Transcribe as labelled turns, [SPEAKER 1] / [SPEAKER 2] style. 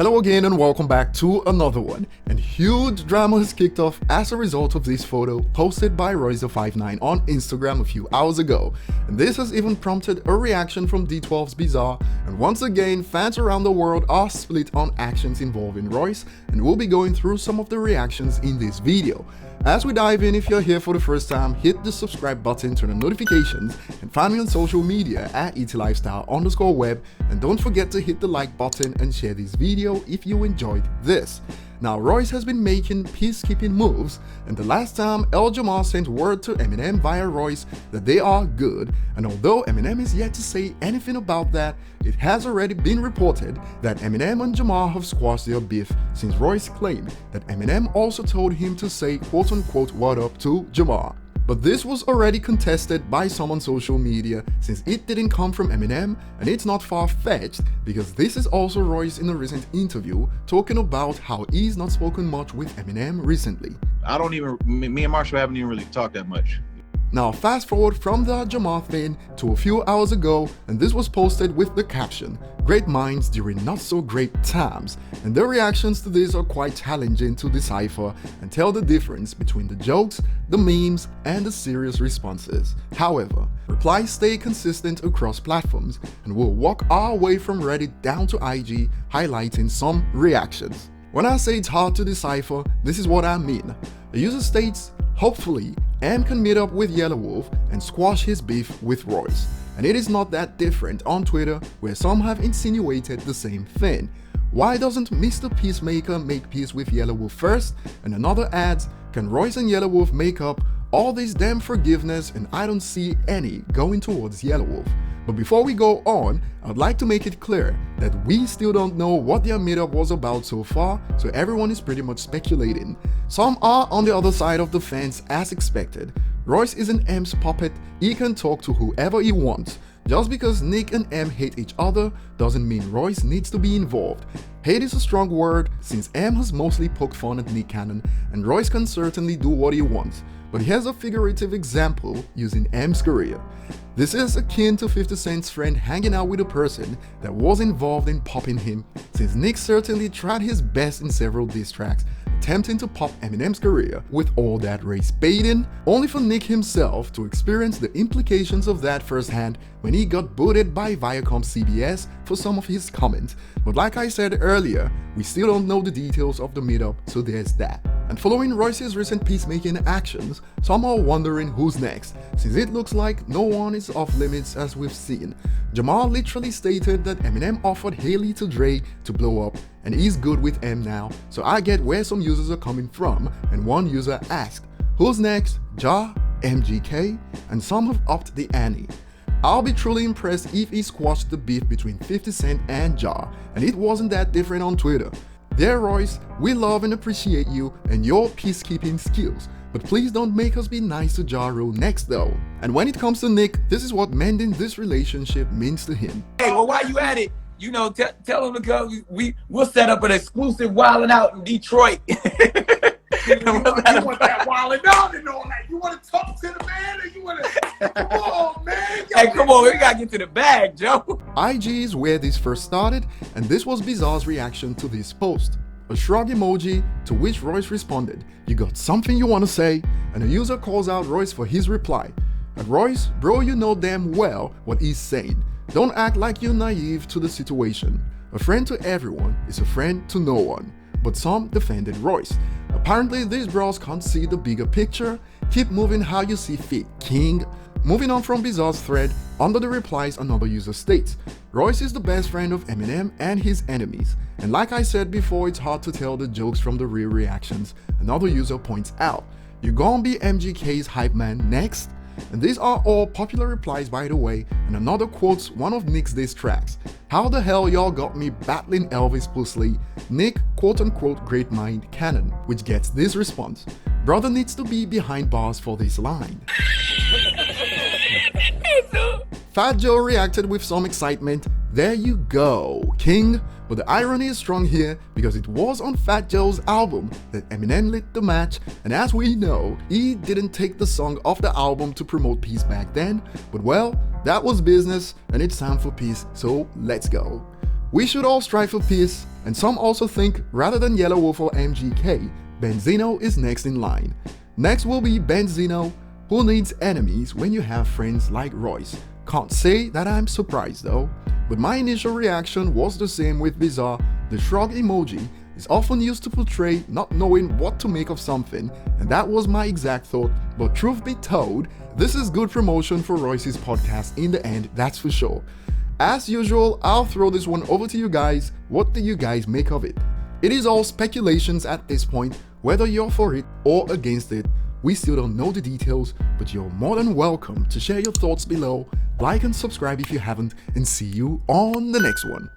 [SPEAKER 1] Hello again and welcome back to another one. And huge drama has kicked off as a result of this photo posted by Royce 59 on Instagram a few hours ago. And this has even prompted a reaction from D12's Bizarre, and once again fans around the world are split on actions involving Royce, and we'll be going through some of the reactions in this video. As we dive in, if you're here for the first time, hit the subscribe button, turn on notifications, and find me on social media at ETLifestyle_web, and don't forget to hit the like button and share this video if you enjoyed this. Now, Royce has been making peacekeeping moves, and the last time El Jamal sent word to Eminem via Royce that they are good, and although Eminem is yet to say anything about that, it has already been reported that Eminem and Jamal have squashed their beef, since Royce claimed that Eminem also told him to say quote-unquote what up to Jamal. But this was already contested by some on social media, since it didn't come from Eminem, and it's not far-fetched because this is also Royce in a recent interview talking about how he's not spoken much with Eminem recently.
[SPEAKER 2] Me and Marshall haven't even really talked that much.
[SPEAKER 1] Now fast forward from the Jamal thing to a few hours ago, and this was posted with the caption, "Great minds during not so great times," and the reactions to this are quite challenging to decipher and tell the difference between the jokes, the memes, and the serious responses. However, replies stay consistent across platforms, and we'll walk our way from Reddit down to IG, highlighting some reactions. When I say it's hard to decipher, this is what I mean. A user states, "Hopefully, Em can meet up with Yelawolf and squash his beef with Royce." And it is not that different on Twitter, where some have insinuated the same thing. Why doesn't Mr. Peacemaker make peace with Yelawolf first? And another adds, "Can Royce and Yelawolf make up? All this damn forgiveness and I don't see any going towards Yelawolf." But before we go on, I'd like to make it clear that we still don't know what their meetup was about so far, so everyone is pretty much speculating. Some are on the other side of the fence as expected. Royce isn't M's puppet, he can talk to whoever he wants. Just because Nick and M hate each other doesn't mean Royce needs to be involved. Hate is a strong word, since M has mostly poked fun at Nick Cannon, and Royce can certainly do what he wants. But here's a figurative example using M's career. This is akin to 50 Cent's friend hanging out with a person that was involved in popping him, since Nick certainly tried his best in several diss tracks, attempting to pop Eminem's career with all that race baiting, only for Nick himself to experience the implications of that firsthand when he got booted by Viacom CBS for some of his comments. But like I said earlier, we still don't know the details of the meetup, so there's that. And following Royce's recent peacemaking actions, some are wondering who's next, since it looks like no one is off limits as we've seen. Jamal literally stated that Eminem offered Haley to Dre to blow up, and he's good with M now, so I get where some users are coming from, and one user asked, "Who's next? Ja? MGK?" And some have upped the ante. I'll be truly impressed if he squashed the beef between 50 Cent and Ja, and it wasn't that different on Twitter. "Dear Royce, we love and appreciate you and your peacekeeping skills, but please don't make us be nice to Ja Rule next though." And when it comes to Nick, this is what mending this relationship means to him.
[SPEAKER 3] "Hey, well, while you at it, you know, tell him to come. We'll set up an exclusive wilding out in Detroit."
[SPEAKER 4] You want that wilding out and all that? You want to talk to the man, or you want to? Come on, man.
[SPEAKER 3] Hey, come on, we gotta get to the bag, Joe.
[SPEAKER 1] IG is where this first started, and this was Bizarre's reaction to this post. A shrug emoji, to which Royce responded, "You got something you want to say?" And a user calls out Royce for his reply. And Royce, bro, you know damn well what he's saying. Don't act like you're naive to the situation. A friend to everyone is a friend to no one. But some defended Royce. Apparently these bros can't see the bigger picture. Keep moving how you see fit, king. Moving on from Bizarre's thread, under the replies another user states, "Royce is the best friend of Eminem and his enemies." And like I said before, it's hard to tell the jokes from the real reactions. Another user points out, "You gonna be MGK's hype man next?" And these are all popular replies, by the way, and another quotes one of Nick's diss tracks. "How the hell y'all got me battling Elvis Pusley? Nick, quote-unquote great mind Cannon," which gets this response, "Brother needs to be behind bars for this line." Fat Joe reacted with some excitement, "There you go, king." But the irony is strong here because it was on Fat Joe's album that Eminem lit the match, and as we know, he didn't take the song off the album to promote peace back then, but well, that was business and it's time for peace, so let's go. We should all strive for peace, and some also think rather than Yellow Wolf or MGK, Benzino is next in line. Next will be Benzino. Who needs enemies when you have friends like Royce? Can't say that I'm surprised though, but my initial reaction was the same with Bizarre. The shrug emoji is often used to portray not knowing what to make of something, and that was my exact thought, but truth be told, this is good promotion for Royce's podcast in the end, that's for sure. As usual, I'll throw this one over to you guys. What do you guys make of it? It is all speculations at this point, whether you're for it or against it. We still don't know the details, but you're more than welcome to share your thoughts below. Like and subscribe if you haven't, and see you on the next one.